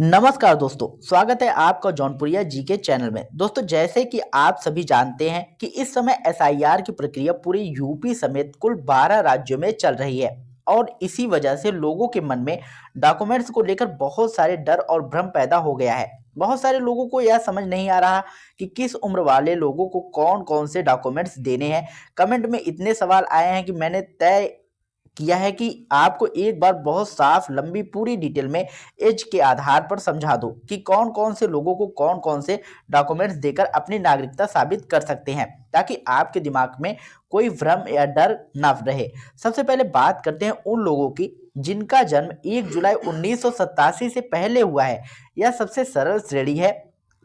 नमस्कार दोस्तों, स्वागत है आपका जौनपुरिया जी के चैनल में। दोस्तों, जैसे कि आप सभी जानते हैं कि इस समय एसआईआर की प्रक्रिया पूरे यूपी समेत कुल 12 राज्यों में चल रही है और इसी वजह से लोगों के मन में डॉक्यूमेंट्स को लेकर बहुत सारे डर और भ्रम पैदा हो गया है। बहुत सारे लोगों को यह समझ नहीं आ रहा कि किस उम्र वाले लोगों को कौन कौन से डॉक्यूमेंट्स देने हैं। कमेंट में इतने सवाल आए हैं कि मैंने तय किया है कि आपको एक बार बहुत साफ लंबी पूरी डिटेल में एज के आधार पर समझा दूं कि कौन कौन से लोगों को कौन कौन से डॉक्यूमेंट्स देकर अपनी नागरिकता साबित कर सकते हैं, ताकि आपके दिमाग में कोई भ्रम या डर ना रहे। सबसे पहले बात करते हैं उन लोगों की जिनका जन्म 1 जुलाई 1987 से पहले हुआ है। यह सबसे सरल श्रेणी है,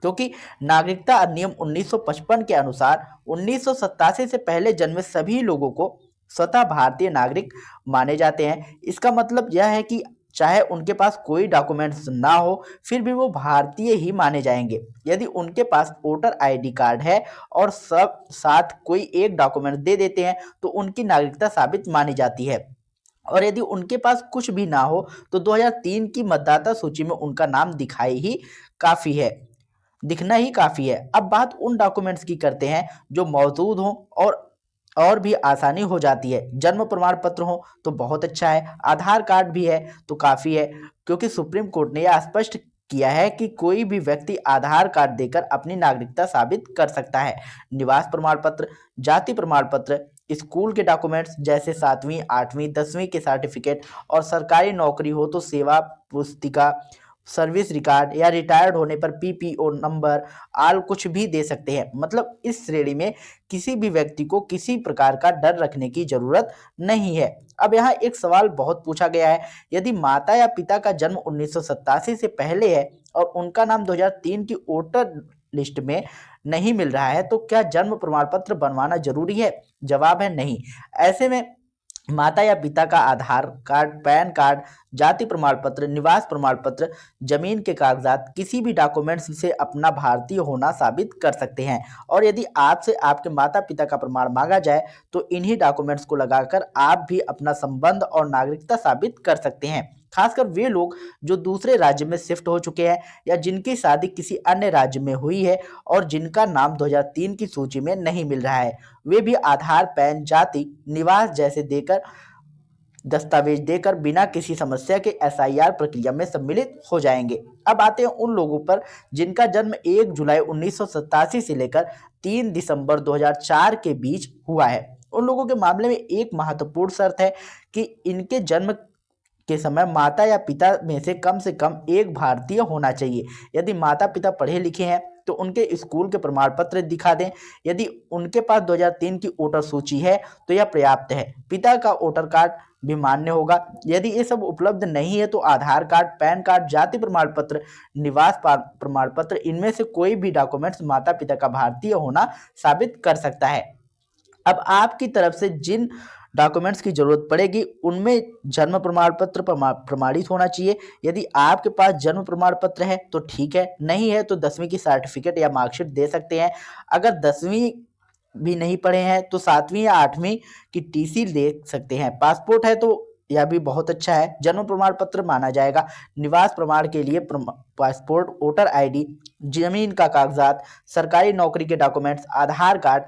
क्योंकि नागरिकता अधिनियम 1955 के अनुसार 1987 से पहले जन्मे सभी लोगों को स्वतः भारतीय नागरिक माने जाते हैं। इसका मतलब यह है कि चाहे उनके पास कोई डॉक्यूमेंट्स ना हो, फिर भी वो भारतीय ही माने जाएंगे। यदि उनके पास वोटर आईडी कार्ड है और सब साथ कोई एक डॉक्यूमेंट दे देते हैं तो उनकी नागरिकता साबित मानी जाती है। और यदि उनके पास कुछ भी ना हो तो 2003 की मतदाता सूची में उनका नाम दिखना ही काफी है। अब बात उन डॉक्यूमेंट्स की करते हैं जो मौजूद हों और भी आसानी हो जाती है। जन्म प्रमाण पत्र हो तो बहुत अच्छा है, आधार कार्ड भी है तो काफ़ी है, क्योंकि सुप्रीम कोर्ट ने यह स्पष्ट किया है कि कोई भी व्यक्ति आधार कार्ड देकर अपनी नागरिकता साबित कर सकता है। निवास प्रमाण पत्र, जाति प्रमाण पत्र, स्कूल के डॉक्यूमेंट्स जैसे 7वीं 8वीं 10वीं के सर्टिफिकेट, और सरकारी नौकरी हो तो सेवा पुस्तिका, सर्विस रिकॉर्ड या रिटायर्ड होने पर पीपीओ नंबर, आल कुछ भी दे सकते हैं। मतलब इस श्रेणी में किसी भी व्यक्ति को किसी प्रकार का डर रखने की जरूरत नहीं है। अब यहाँ एक सवाल बहुत पूछा गया है, यदि माता या पिता का जन्म 1987 से पहले है और उनका नाम 2003 की वोटर लिस्ट में नहीं मिल रहा है तो क्या जन्म प्रमाण पत्र बनवाना जरूरी है? जवाब है नहीं। ऐसे में माता या पिता का आधार कार्ड, पैन कार्ड, जाति प्रमाण पत्र, निवास प्रमाण पत्र, जमीन के कागजात, किसी भी डॉक्यूमेंट्स से अपना भारतीय होना साबित कर सकते हैं। और यदि आपसे आपके माता पिता का प्रमाण मांगा जाए तो इन्हीं डॉक्यूमेंट्स को लगाकर आप भी अपना संबंध और नागरिकता साबित कर सकते हैं। खासकर वे लोग जो दूसरे राज्य में शिफ्ट हो चुके हैं या जिनकी शादी किसी अन्य राज्य में हुई है और जिनका नाम 2003 की सूची में नहीं मिल रहा है, वे भी आधार, पैन, जाति, निवास जैसे दस्तावेज देकर बिना किसी समस्या के एसआईआर प्रक्रिया में सम्मिलित हो जाएंगे। अब आते हैं उन लोगों पर जिनका जन्म 1 जुलाई 1987 से लेकर 3 दिसंबर 2004 के बीच हुआ है। उन लोगों के मामले में एक महत्वपूर्ण शर्त है कि इनके जन्म के समय माता या पिता में से कम एक भारतीय होना चाहिए। यदि माता पिता पढ़े लिखे हैं तो उनके स्कूल के प्रमाण पत्र दिखा दें। यदि उनके पास 2003 की वोटर सूची है तो यह पर्याप्त है। पिता का वोटर कार्ड भी मान्य होगा। यदि ये सब उपलब्ध नहीं है तो आधार कार्ड, पैन कार्ड, जाति प्रमाण पत्र, निवास प्रमाण पत्र, इनमें से कोई भी डॉक्यूमेंट्स माता पिता का भारतीय होना साबित कर सकता है। अब आपकी तरफ से जिन डॉक्यूमेंट्स की जरूरत पड़ेगी उनमें जन्म प्रमाण पत्र प्रमाणित होना चाहिए। यदि आपके पास जन्म प्रमाण पत्र है तो ठीक है, नहीं है तो 10वीं की सर्टिफिकेट या मार्कशीट दे सकते हैं। अगर 10वीं भी नहीं पढ़े हैं तो 7वीं या 8वीं की टीसी ले सकते हैं। पासपोर्ट है तो यह भी बहुत अच्छा है, जन्म प्रमाण पत्र माना जाएगा। निवास प्रमाण के लिए पासपोर्ट, वोटर आईडी, जमीन का कागजात, सरकारी नौकरी के डॉक्यूमेंट्स, आधार कार्ड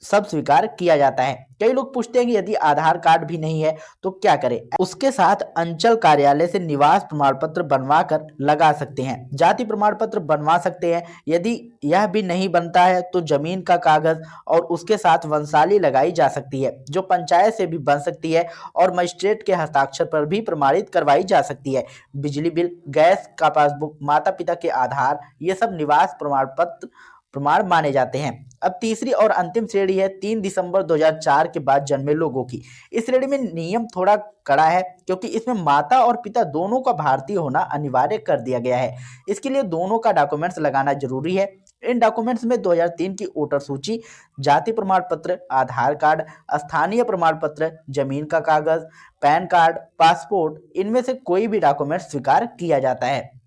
सब स्वीकार किया जाता है। कई लोग पूछते हैं कि यदि आधार कार्ड भी नहीं है तो क्या करें? उसके साथ अंचल कार्यालय से निवास प्रमाण पत्र बनवा कर लगा सकते हैं। जाति प्रमाण पत्र बनवा सकते हैं। यदि यह भी नहीं बनता है तो जमीन का कागज और उसके साथ वंशावली लगाई जा सकती है, जो पंचायत से भी बन सकती है और मजिस्ट्रेट के हस्ताक्षर पर भी प्रमाणित करवाई जा सकती है। बिजली बिल, गैस का पासबुक, माता पिता के आधार, ये सब निवास प्रमाण माने जाते हैं। अब तीसरी और अंतिम श्रेणी है 3 दिसंबर 2004 के बाद जन्मे लोगों की। इस श्रेणी में नियम थोड़ा कड़ा है, क्योंकि इसमें माता और पिता दोनों का भारतीय होना अनिवार्य कर दिया गया है। इसके लिए दोनों का डॉक्यूमेंट्स लगाना जरूरी है। इन डॉक्यूमेंट्स में 2003 की वोटर सूची, जाति प्रमाण पत्र, आधार कार्ड, स्थानीय प्रमाण पत्र, जमीन का कागज, पैन कार्ड, पासपोर्ट, इनमें से कोई भी डॉक्यूमेंट स्वीकार किया जाता है।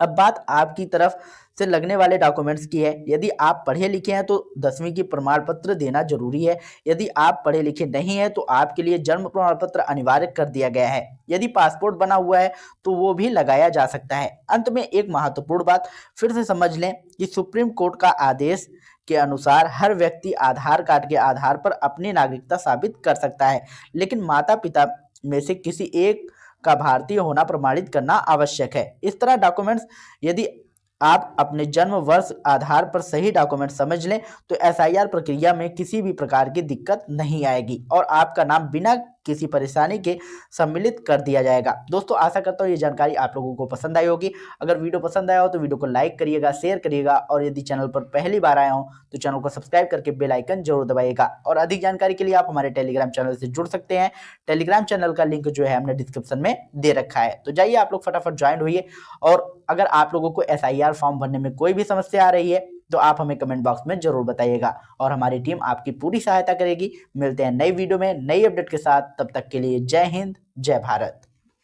अब बात आपकी तरफ से लगने वाले डॉक्यूमेंट्स की है। यदि आप पढ़े लिखे हैं तो 10वीं की प्रमाण पत्र देना जरूरी है। यदि आप पढ़े लिखे नहीं हैं तो आपके लिए जन्म प्रमाण पत्र अनिवार्य कर दिया गया है। यदि पासपोर्ट बना हुआ है तो वो भी लगाया जा सकता है। अंत में एक महत्वपूर्ण बात फिर से समझ लें कि सुप्रीम कोर्ट का आदेश के अनुसार हर व्यक्ति आधार कार्ड के आधार पर अपनी नागरिकता साबित कर सकता है, लेकिन माता पिता में से किसी एक का भारतीय होना प्रमाणित करना आवश्यक है। इस तरह डॉक्यूमेंट्स, यदि आप अपने जन्म वर्ष आधार पर सही डॉक्यूमेंट समझ लें तो एसआईआर प्रक्रिया में किसी भी प्रकार की दिक्कत नहीं आएगी और आपका नाम बिना किसी परेशानी के सम्मिलित कर दिया जाएगा। दोस्तों, आशा करता हूँ ये जानकारी आप लोगों को पसंद आई होगी। अगर वीडियो पसंद आया हो तो वीडियो को लाइक करिएगा, शेयर करिएगा और यदि चैनल पर पहली बार आए हो तो चैनल को सब्सक्राइब करके बेल आइकन जरूर दबाइएगा। और अधिक जानकारी के लिए आप हमारे टेलीग्राम चैनल से जुड़ सकते हैं। टेलीग्राम चैनल का लिंक जो है हमने डिस्क्रिप्शन में दे रखा है, तो जाइए आप लोग फटाफट ज्वाइन होइए। और अगर आप लोगों को एसआईआर फॉर्म भरने में कोई भी समस्या आ रही है तो आप हमें कमेंट बॉक्स में जरूर बताइएगा और हमारी टीम आपकी पूरी सहायता करेगी। मिलते हैं नई वीडियो में नई अपडेट के साथ, तब तक के लिए जय हिंद, जय भारत।